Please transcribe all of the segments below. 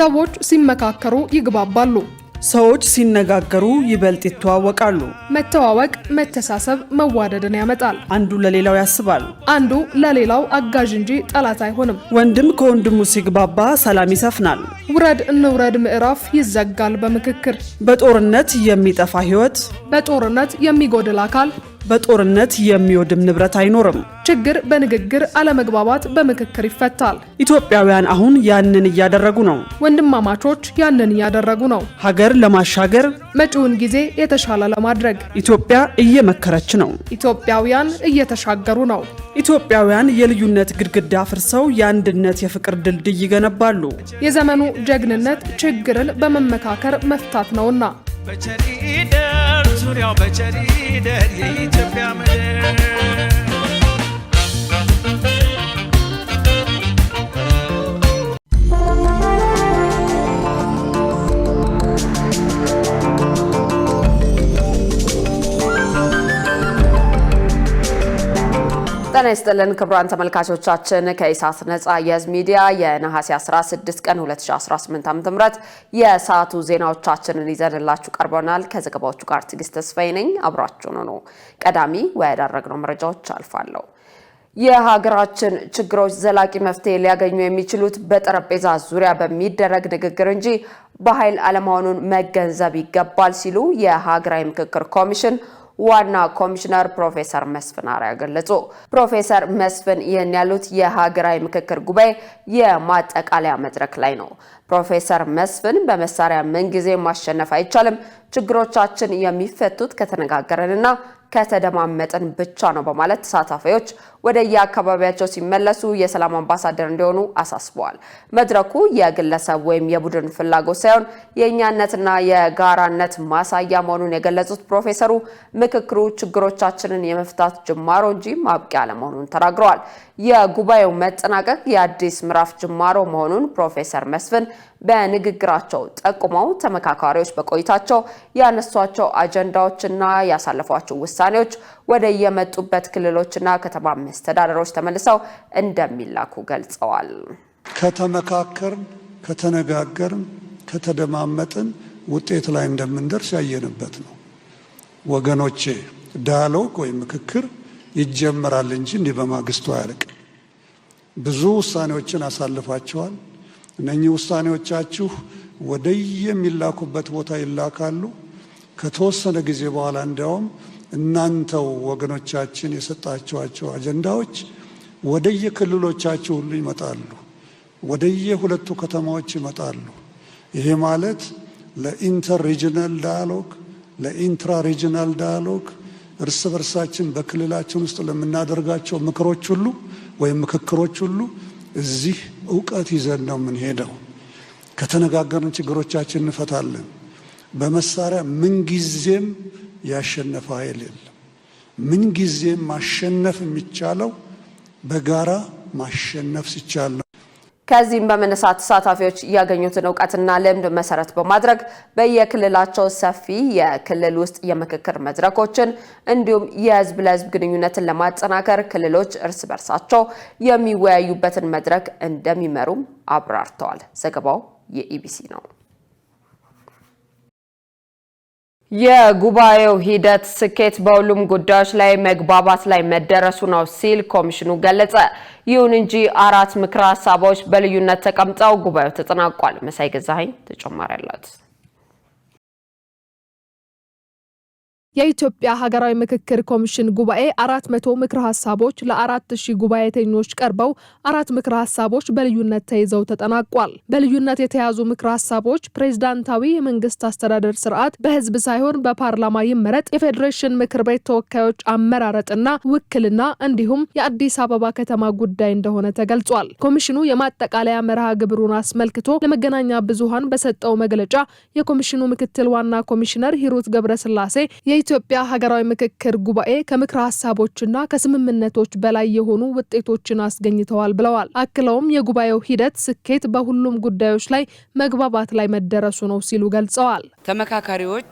ሰዎች ሲመካከሩ ይግባባሉ። ሰዎች ሲነጋገሩ ይበልጥ ይተዋወቃሉ። መተዋወቅ መተሳሰብ መዋደድን ያመጣል። አንዱ ለሌላው ያስባል። አንዱ ለሌላው አጋዥ እንጂ ጠላት አይሆንም። ወንድም ከወንድሙ ሲግባባ ሰላም ይሰፍናል። ውረድ እንውረድ ምዕራፍ ይዘጋል በምክክር። በጦርነት የሚጠፋ ሕይወት፣ በጦርነት የሚጎድል አካል፣ በጦርነት የሚወድም ንብረት አይኖርም። ችግር በንግግር አለመግባባት በምክክር ይፈታል። ኢትዮጵያውያን አሁን ያንን እያደረጉ ነው። ወንድማማቾች ያንን እያደረጉ ነው። ሀገር ለማሻገር መጪውን ጊዜ የተሻለ ለማድረግ ኢትዮጵያ እየመከረች ነው። ኢትዮጵያውያን እየተሻገሩ ነው። ኢትዮጵያውያን የልዩነት ግድግዳ አፍርሰው የአንድነት የፍቅር ድልድይ ይገነባሉ። የዘመኑ ጀግንነት ችግርን በመመካከር መፍታት ነውና በቸሪደር ዙሪያው በቸሪደር የኢትዮጵያ ምድር ጤና ይስጥልን ክቡራን ተመልካቾቻችን ከኢሳት ነጻ የህዝብ ሚዲያ የነሐሴ 16 ቀን 2018 ዓ.ም የሰዓቱ ዜናዎቻችንን ይዘንላችሁ ቀርበናል። ከዘገባዎቹ ጋር ትዕግስት ተስፋዬ ነኝ። አብራችሁን ሁኑ። ቀዳሚ ወዳደረግነው መረጃዎች አልፋለሁ። የሀገራችን ችግሮች ዘላቂ መፍትሄ ሊያገኙ የሚችሉት በጠረጴዛ ዙሪያ በሚደረግ ንግግር እንጂ በኃይል አለመሆኑን መገንዘብ ይገባል ሲሉ የሀገራዊ ምክክር ኮሚሽን ዋና ኮሚሽነር ፕሮፌሰር መስፍን አርአያ ገለጹ። ፕሮፌሰር መስፍን ይህን ያሉት የሀገራዊ ምክክር ጉባኤ የማጠቃለያ መድረክ ላይ ነው። ፕሮፌሰር መስፍን በመሳሪያ ምንጊዜ ማሸነፍ አይቻልም፣ ችግሮቻችን የሚፈቱት ከተነጋገረንና ከተደማመጥን ብቻ ነው በማለት ተሳታፊዎች ወደ የአካባቢያቸው ሲመለሱ የሰላም አምባሳደር እንዲሆኑ አሳስበዋል። መድረኩ የግለሰብ ወይም የቡድን ፍላጎት ሳይሆን የእኛነትና የጋራነት ማሳያ መሆኑን የገለጹት ፕሮፌሰሩ ምክክሩ ችግሮቻችንን የመፍታት ጅማሮ እንጂ ማብቂያ አለመሆኑን ተናግረዋል። የጉባኤው መጠናቀቅ የአዲስ ምዕራፍ ጅማሮ መሆኑን ፕሮፌሰር መስፍን በንግግራቸው ጠቁመው ተመካካሪዎች በቆይታቸው ያነሷቸው አጀንዳዎችና ያሳለፏቸው ውሳኔዎች ወደ የመጡበት ክልሎችና ከተማ መስተዳድሮች ተመልሰው እንደሚላኩ ገልጸዋል። ከተመካከርን፣ ከተነጋገርን፣ ከተደማመጥን ውጤት ላይ እንደምንደርስ ያየንበት ነው። ወገኖቼ ዳያሎግ ወይም ምክክር ይጀምራል እንጂ እንዲህ በማግስቱ አያልቅም። ብዙ ውሳኔዎችን አሳልፋቸዋል። እነኚህ ውሳኔዎቻችሁ ወደ የሚላኩበት ቦታ ይላካሉ። ከተወሰነ ጊዜ በኋላ እንዲያውም እናንተው ወገኖቻችን የሰጣችኋቸው አጀንዳዎች ወደ የክልሎቻችሁ ሁሉ ይመጣሉ፣ ወደ የሁለቱ ከተማዎች ይመጣሉ። ይሄ ማለት ለኢንተር ሪጅናል ዳያሎግ፣ ለኢንትራ ሪጅናል ዳያሎግ እርስ በርሳችን በክልላችን ውስጥ ለምናደርጋቸው ምክሮች ሁሉ ወይም ምክክሮች ሁሉ እዚህ ዕውቀት ይዘን ነው የምንሄደው። ከተነጋገርን ችግሮቻችን እንፈታለን። በመሳሪያ ምንጊዜም ያሸነፈ ኃይል የለም። ምንጊዜም ማሸነፍ የሚቻለው በጋራ ማሸነፍ ሲቻል ነው። ከዚህም በመነሳት ተሳታፊዎች ያገኙትን ዕውቀትና ልምድ መሰረት በማድረግ በየክልላቸው ሰፊ የክልል ውስጥ የምክክር መድረኮችን እንዲሁም የህዝብ ለህዝብ ግንኙነትን ለማጠናከር ክልሎች እርስ በርሳቸው የሚወያዩበትን መድረክ እንደሚመሩም አብራርተዋል። ዘገባው የኢቢሲ ነው። የጉባኤው ሂደት ስኬት በሁሉም ጉዳዮች ላይ መግባባት ላይ መደረሱ ነው ሲል ኮሚሽኑ ገለጸ። ይሁን እንጂ 4 ምክረ ሀሳቦች በልዩነት ተቀምጠው ጉባኤው ተጠናቋል። መሳይ ገዛኸኝ ተጨማሪ አላት። የኢትዮጵያ ሀገራዊ ምክክር ኮሚሽን ጉባኤ 400 ምክረ ሀሳቦች ለ4000 ጉባኤተኞች ቀርበው 4 ምክረ ሀሳቦች በልዩነት ተይዘው ተጠናቋል። በልዩነት የተያዙ ምክረ ሀሳቦች ፕሬዝዳንታዊ የመንግስት አስተዳደር ስርዓት በህዝብ ሳይሆን በፓርላማ ይመረጥ፣ የፌዴሬሽን ምክር ቤት ተወካዮች አመራረጥና ውክልና እንዲሁም የአዲስ አበባ ከተማ ጉዳይ እንደሆነ ተገልጿል። ኮሚሽኑ የማጠቃለያ መርሃ ግብሩን አስመልክቶ ለመገናኛ ብዙሃን በሰጠው መግለጫ የኮሚሽኑ ምክትል ዋና ኮሚሽነር ሂሩት ገብረስላሴ የኢትዮጵያ ሀገራዊ ምክክር ጉባኤ ከምክረ ሀሳቦችና ከስምምነቶች በላይ የሆኑ ውጤቶችን አስገኝተዋል ብለዋል። አክለውም የጉባኤው ሂደት ስኬት በሁሉም ጉዳዮች ላይ መግባባት ላይ መደረሱ ነው ሲሉ ገልጸዋል። ተመካካሪዎች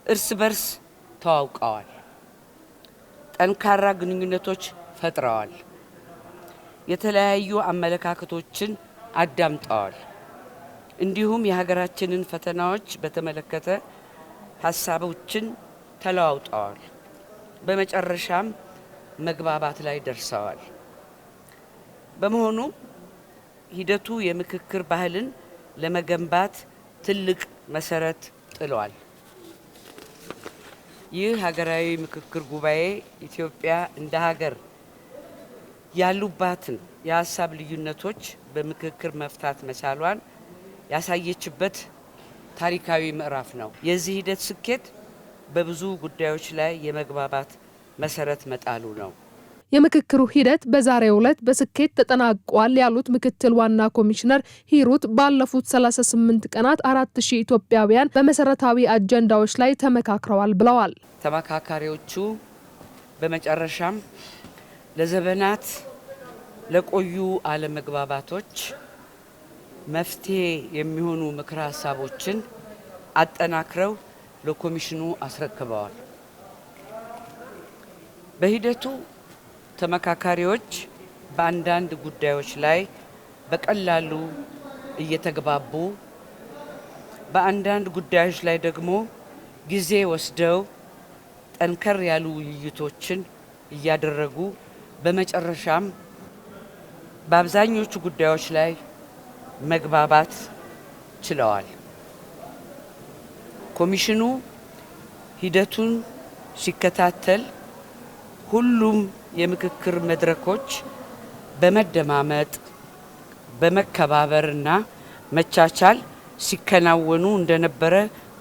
እርስ በርስ ተዋውቀዋል፣ ጠንካራ ግንኙነቶች ፈጥረዋል፣ የተለያዩ አመለካከቶችን አዳምጠዋል፣ እንዲሁም የሀገራችንን ፈተናዎች በተመለከተ ሀሳቦችን ተለዋውጠዋል። በመጨረሻም መግባባት ላይ ደርሰዋል። በመሆኑ ሂደቱ የምክክር ባህልን ለመገንባት ትልቅ መሰረት ጥሏል። ይህ ሀገራዊ ምክክር ጉባኤ ኢትዮጵያ እንደ ሀገር ያሉባትን የሀሳብ ልዩነቶች በምክክር መፍታት መቻሏን ያሳየችበት ታሪካዊ ምዕራፍ ነው። የዚህ ሂደት ስኬት በብዙ ጉዳዮች ላይ የመግባባት መሰረት መጣሉ ነው። የምክክሩ ሂደት በዛሬው ዕለት በስኬት ተጠናቋል ያሉት ምክትል ዋና ኮሚሽነር ሂሩት ባለፉት 38 ቀናት 4000 ኢትዮጵያውያን በመሰረታዊ አጀንዳዎች ላይ ተመካክረዋል ብለዋል። ተመካካሪዎቹ በመጨረሻም ለዘመናት ለቆዩ አለመግባባቶች መፍትሄ የሚሆኑ ምክረ ሀሳቦችን አጠናክረው ለኮሚሽኑ አስረክበዋል። በሂደቱ ተመካካሪዎች በአንዳንድ ጉዳዮች ላይ በቀላሉ እየተግባቡ በአንዳንድ ጉዳዮች ላይ ደግሞ ጊዜ ወስደው ጠንከር ያሉ ውይይቶችን እያደረጉ በመጨረሻም በአብዛኞቹ ጉዳዮች ላይ መግባባት ችለዋል። ኮሚሽኑ ሂደቱን ሲከታተል ሁሉም የምክክር መድረኮች በመደማመጥ በመከባበርና መቻቻል ሲከናወኑ እንደነበረ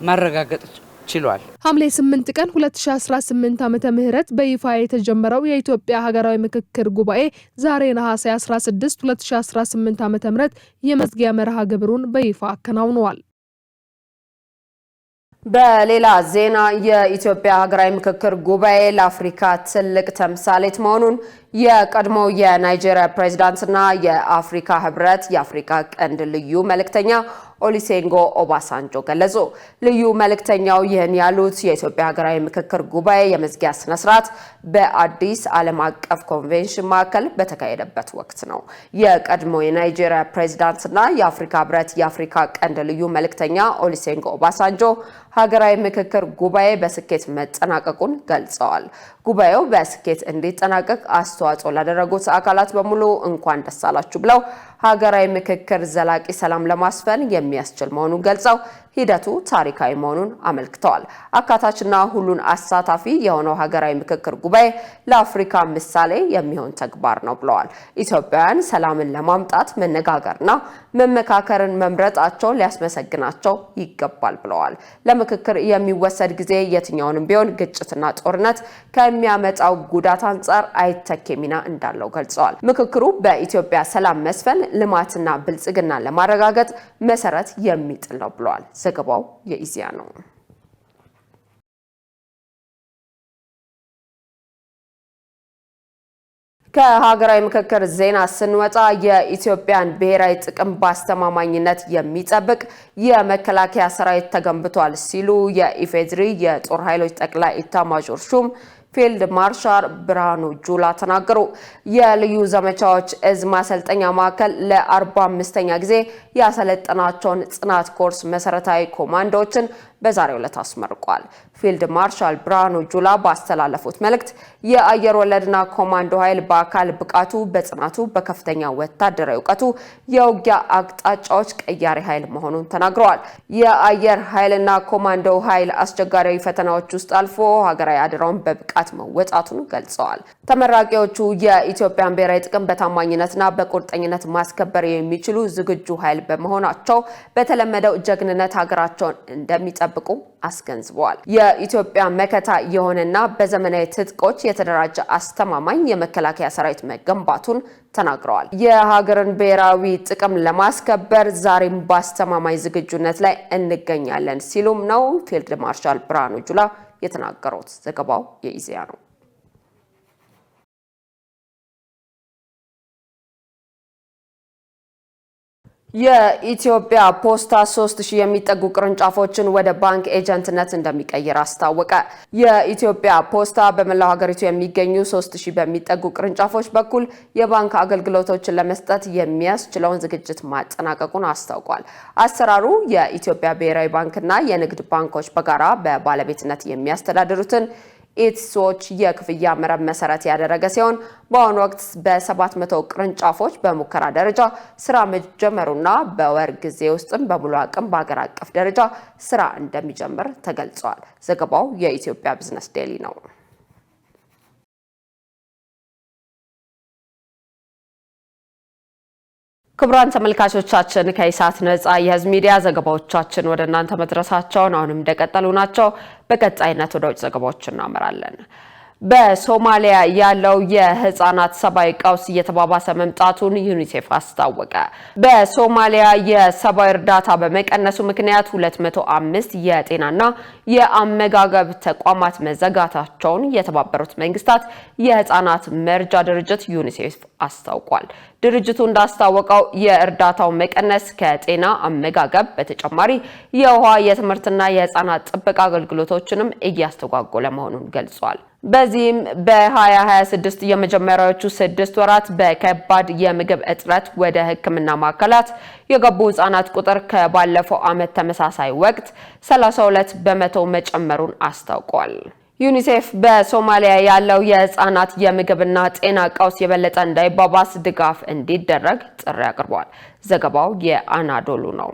ማረጋገጥ ችሏል። ሐምሌ 8 ቀን 2018 ዓመተ ምህረት በይፋ የተጀመረው የኢትዮጵያ ሀገራዊ ምክክር ጉባኤ ዛሬ ነሐሴ 16 2018 ዓመተ ምህረት የመዝጊያ መርሃ ግብሩን በይፋ አከናውኗል። በሌላ ዜና የኢትዮጵያ ሀገራዊ ምክክር ጉባኤ ለአፍሪካ ትልቅ ተምሳሌት መሆኑን የቀድሞው የናይጄሪያ ፕሬዝዳንትና የአፍሪካ ህብረት የአፍሪካ ቀንድ ልዩ መልእክተኛ ኦሉሴጉን ኦባሳንጆ ገለጹ። ልዩ መልእክተኛው ይህን ያሉት የኢትዮጵያ ሀገራዊ ምክክር ጉባኤ የመዝጊያ ስነ ስርዓት በአዲስ ዓለም አቀፍ ኮንቬንሽን ማዕከል በተካሄደበት ወቅት ነው። የቀድሞው የናይጄሪያ ፕሬዝዳንትና የአፍሪካ ህብረት የአፍሪካ ቀንድ ልዩ መልእክተኛ ኦሉሴጉን ኦባሳንጆ ሀገራዊ ምክክር ጉባኤ በስኬት መጠናቀቁን ገልጸዋል። ጉባኤው በስኬት እንዲጠናቀቅ አስተዋጽኦ ላደረጉት አካላት በሙሉ እንኳን ደስ አላችሁ ብለው ሀገራዊ ምክክር ዘላቂ ሰላም ለማስፈን የሚያስችል መሆኑን ገልጸው ሂደቱ ታሪካዊ መሆኑን አመልክተዋል። አካታችና ሁሉን አሳታፊ የሆነው ሀገራዊ ምክክር ጉባኤ ለአፍሪካ ምሳሌ የሚሆን ተግባር ነው ብለዋል። ኢትዮጵያውያን ሰላምን ለማምጣት መነጋገርና መመካከርን መምረጣቸው ሊያስመሰግናቸው ይገባል ብለዋል። ለምክክር የሚወሰድ ጊዜ የትኛውንም ቢሆን ግጭትና ጦርነት ከሚያመጣው ጉዳት አንጻር አይተኬ ሚና እንዳለው ገልጸዋል። ምክክሩ በኢትዮጵያ ሰላም መስፈን፣ ልማትና ብልጽግና ለማረጋገጥ መሰረት የሚጥል ነው ብለዋል። ዘገባው የኢዜአ ነው። ከሀገራዊ ምክክር ዜና ስንወጣ የኢትዮጵያን ብሔራዊ ጥቅም በአስተማማኝነት የሚጠብቅ የመከላከያ ሰራዊት ተገንብቷል ሲሉ የኢፌድሪ የጦር ኃይሎች ጠቅላይ ኢታማዦር ሹም ፊልድ ማርሻል ብርሃኑ ጁላ ተናገሩ። የልዩ ዘመቻዎች እዝ ማሰልጠኛ ማዕከል ለ45ኛ ጊዜ ያሰለጠናቸውን ጽናት ኮርስ መሰረታዊ ኮማንዶዎችን በዛሬው ዕለት አስመርቋል። ፊልድ ማርሻል ብርሃኑ ጁላ ባስተላለፉት መልእክት የአየር ወለድና ኮማንዶ ኃይል በአካል ብቃቱ፣ በጽናቱ፣ በከፍተኛ ወታደራዊ እውቀቱ የውጊያ አቅጣጫዎች ቀያሪ ኃይል መሆኑን ተናግረዋል። የአየር ኃይልና ኮማንዶ ኃይል አስቸጋሪ ፈተናዎች ውስጥ አልፎ ሀገራዊ አደራውን በብቃት መወጣቱን ገልጸዋል። ተመራቂዎቹ የኢትዮጵያን ብሔራዊ ጥቅም በታማኝነትና በቁርጠኝነት ማስከበር የሚችሉ ዝግጁ ኃይል በመሆናቸው በተለመደው ጀግንነት ሀገራቸውን እንደሚጠብቁ አስገንዝበዋል። የኢትዮጵያ መከታ የሆነና በዘመናዊ ትጥቆች የተደራጀ አስተማማኝ የመከላከያ ሰራዊት መገንባቱን ተናግረዋል። የሀገርን ብሔራዊ ጥቅም ለማስከበር ዛሬም በአስተማማኝ ዝግጁነት ላይ እንገኛለን ሲሉም ነው ፊልድ ማርሻል ብርሃኑ ጁላ የተናገሩት። ዘገባው የኢዜአ ነው። የኢትዮጵያ ፖስታ 3000 የሚጠጉ ቅርንጫፎችን ወደ ባንክ ኤጀንትነት እንደሚቀይር አስታወቀ። የኢትዮጵያ ፖስታ በመላው ሀገሪቱ የሚገኙ 3000 በሚጠጉ ቅርንጫፎች በኩል የባንክ አገልግሎቶችን ለመስጠት የሚያስችለውን ዝግጅት ማጠናቀቁን አስታውቋል። አሰራሩ የኢትዮጵያ ብሔራዊ ባንክና የንግድ ባንኮች በጋራ በባለቤትነት የሚያስተዳድሩትን ኢትሶች የክፍያ መረብ መሰረት ያደረገ ሲሆን በአሁኑ ወቅት በ700 ቅርንጫፎች በሙከራ ደረጃ ስራ መጀመሩና በወር ጊዜ ውስጥም በሙሉ አቅም በአገር አቀፍ ደረጃ ስራ እንደሚጀምር ተገልጿል። ዘገባው የኢትዮጵያ ቢዝነስ ዴይሊ ነው። ክቡራን ተመልካቾቻችን ከኢሳት ነጻ የህዝብ ሚዲያ ዘገባዎቻችን ወደ እናንተ መድረሳቸውን አሁንም እንደቀጠሉ ናቸው። በቀጣይነት ወደ ውጭ ዘገባዎች እናመራለን። በሶማሊያ ያለው የህፃናት ሰብአዊ ቀውስ እየተባባሰ መምጣቱን ዩኒሴፍ አስታወቀ። በሶማሊያ የሰብአዊ እርዳታ በመቀነሱ ምክንያት 205 የጤናና የአመጋገብ ተቋማት መዘጋታቸውን የተባበሩት መንግስታት የህፃናት መርጃ ድርጅት ዩኒሴፍ አስታውቋል። ድርጅቱ እንዳስታወቀው የእርዳታው መቀነስ ከጤና አመጋገብ በተጨማሪ የውሃ የትምህርትና የህፃናት ጥበቃ አገልግሎቶችንም እያስተጓጎለ መሆኑን ገልጿል። በዚህም በ2026 የመጀመሪያዎቹ 6 ወራት በከባድ የምግብ እጥረት ወደ ሕክምና ማዕከላት የገቡ ህጻናት ቁጥር ከባለፈው ዓመት ተመሳሳይ ወቅት 32 በመቶ መጨመሩን አስታውቋል። ዩኒሴፍ በሶማሊያ ያለው የህፃናት የምግብና ጤና ቀውስ የበለጠ እንዳይባባስ ድጋፍ እንዲደረግ ጥሪ አቅርቧል። ዘገባው የአናዶሉ ነው።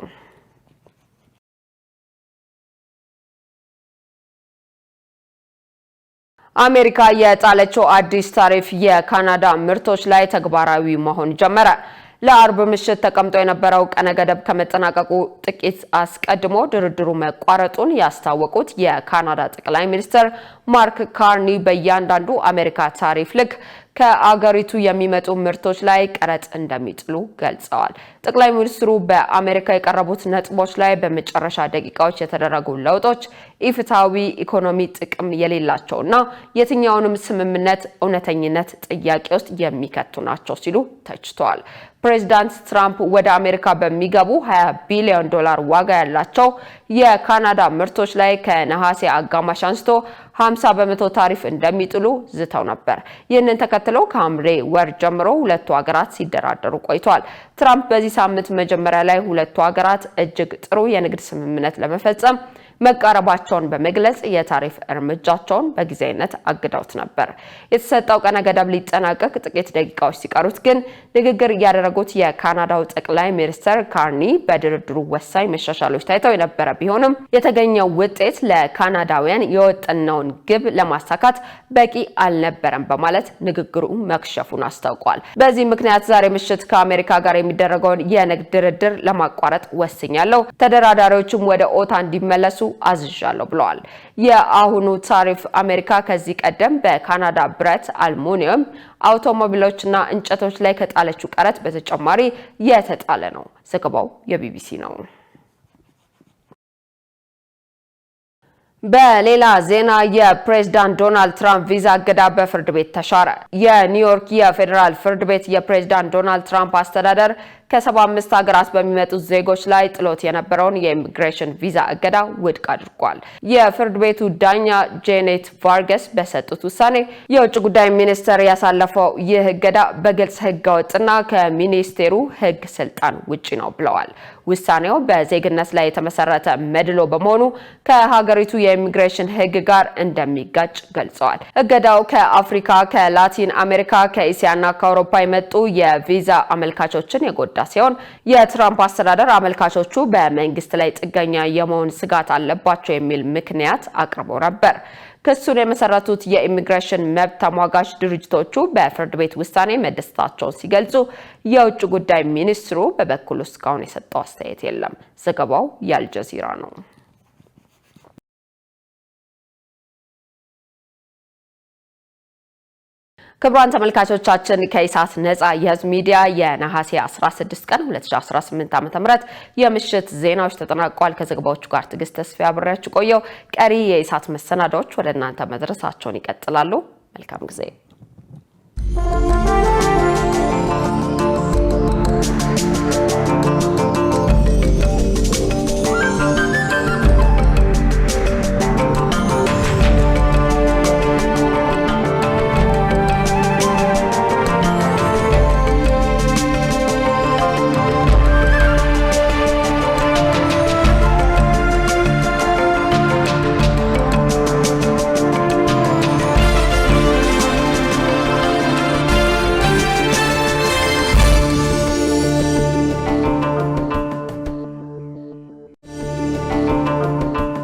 አሜሪካ የጣለችው አዲስ ታሪፍ የካናዳ ምርቶች ላይ ተግባራዊ መሆን ጀመረ። ለአርብ ምሽት ተቀምጦ የነበረው ቀነ ገደብ ከመጠናቀቁ ጥቂት አስቀድሞ ድርድሩ መቋረጡን ያስታወቁት የካናዳ ጠቅላይ ሚኒስትር ማርክ ካርኒ በእያንዳንዱ አሜሪካ ታሪፍ ልክ ከአገሪቱ የሚመጡ ምርቶች ላይ ቀረጥ እንደሚጥሉ ገልጸዋል። ጠቅላይ ሚኒስትሩ በአሜሪካ የቀረቡት ነጥቦች ላይ በመጨረሻ ደቂቃዎች የተደረጉ ለውጦች ኢፍትሐዊ ኢኮኖሚ ጥቅም የሌላቸውና የትኛውንም ስምምነት እውነተኝነት ጥያቄ ውስጥ የሚከቱ ናቸው ሲሉ ተችተዋል። ፕሬዚዳንት ትራምፕ ወደ አሜሪካ በሚገቡ 20 ቢሊዮን ዶላር ዋጋ ያላቸው የካናዳ ምርቶች ላይ ከነሐሴ አጋማሽ አንስቶ 50 በመቶ ታሪፍ እንደሚጥሉ ዝተው ነበር። ይህንን ተከትለው ከሐምሌ ወር ጀምሮ ሁለቱ ሀገራት ሲደራደሩ ቆይተዋል። ትራምፕ በዚህ ሳምንት መጀመሪያ ላይ ሁለቱ ሀገራት እጅግ ጥሩ የንግድ ስምምነት ለመፈጸም መቃረባቸውን በመግለጽ የታሪፍ እርምጃቸውን በጊዜያዊነት አግደውት ነበር። የተሰጠው ቀነ ገደብ ሊጠናቀቅ ጥቂት ደቂቃዎች ሲቀሩት ግን ንግግር ያደረጉት የካናዳው ጠቅላይ ሚኒስትር ካርኒ በድርድሩ ወሳኝ መሻሻሎች ታይተው የነበረ ቢሆንም የተገኘው ውጤት ለካናዳውያን የወጠነውን ግብ ለማሳካት በቂ አልነበረም በማለት ንግግሩ መክሸፉን አስታውቋል። በዚህ ምክንያት ዛሬ ምሽት ከአሜሪካ ጋር የሚደረገውን የንግድ ድርድር ለማቋረጥ ወስኛለሁ፣ ተደራዳሪዎችም ወደ ኦታ እንዲመለሱ አዝዣለሁ ብለዋል። የአሁኑ ታሪፍ አሜሪካ ከዚህ ቀደም በካናዳ ብረት፣ አልሙኒየም፣ አውቶሞቢሎችና እንጨቶች ላይ ከጣለችው ቀረጥ በተጨማሪ የተጣለ ነው። ዘገባው የቢቢሲ ነው። በሌላ ዜና የፕሬዝዳንት ዶናልድ ትራምፕ ቪዛ እገዳ በፍርድ ቤት ተሻረ። የኒውዮርክ የፌዴራል ፍርድ ቤት የፕሬዝዳንት ዶናልድ ትራምፕ አስተዳደር ከ75 ሀገራት በሚመጡ ዜጎች ላይ ጥሎት የነበረውን የኢሚግሬሽን ቪዛ እገዳ ውድቅ አድርጓል። የፍርድ ቤቱ ዳኛ ጄኔት ቫርገስ በሰጡት ውሳኔ የውጭ ጉዳይ ሚኒስቴር ያሳለፈው ይህ እገዳ በግልጽ ህገወጥና ከሚኒስቴሩ ህግ ስልጣን ውጪ ነው ብለዋል። ውሳኔው በዜግነት ላይ የተመሰረተ መድሎ በመሆኑ ከሀገሪቱ የኢሚግሬሽን ህግ ጋር እንደሚጋጭ ገልጸዋል። እገዳው ከአፍሪካ፣ ከላቲን አሜሪካ፣ ከእስያና ከአውሮፓ የመጡ የቪዛ አመልካቾችን የጎዳ ሲሆን የትራምፕ አስተዳደር አመልካቾቹ በመንግስት ላይ ጥገኛ የመሆን ስጋት አለባቸው የሚል ምክንያት አቅርቦ ነበር። ክሱን የመሰረቱት የኢሚግሬሽን መብት ተሟጋች ድርጅቶቹ በፍርድ ቤት ውሳኔ መደሰታቸውን ሲገልጹ፣ የውጭ ጉዳይ ሚኒስትሩ በበኩሉ እስካሁን የሰጠው አስተያየት የለም። ዘገባው የአልጀዚራ ነው። ክቡራን ተመልካቾቻችን ከኢሳት ነጻ የህዝብ ሚዲያ የነሐሴ 16 ቀን 2018 ዓ.ም የምሽት ዜናዎች ተጠናቀዋል። ከዘገባዎቹ ጋር ትዕግስት ተስፋ አብሬያችሁ ቆየው። ቀሪ የኢሳት መሰናዶዎች ወደ እናንተ መድረሳቸውን ይቀጥላሉ። መልካም ጊዜ።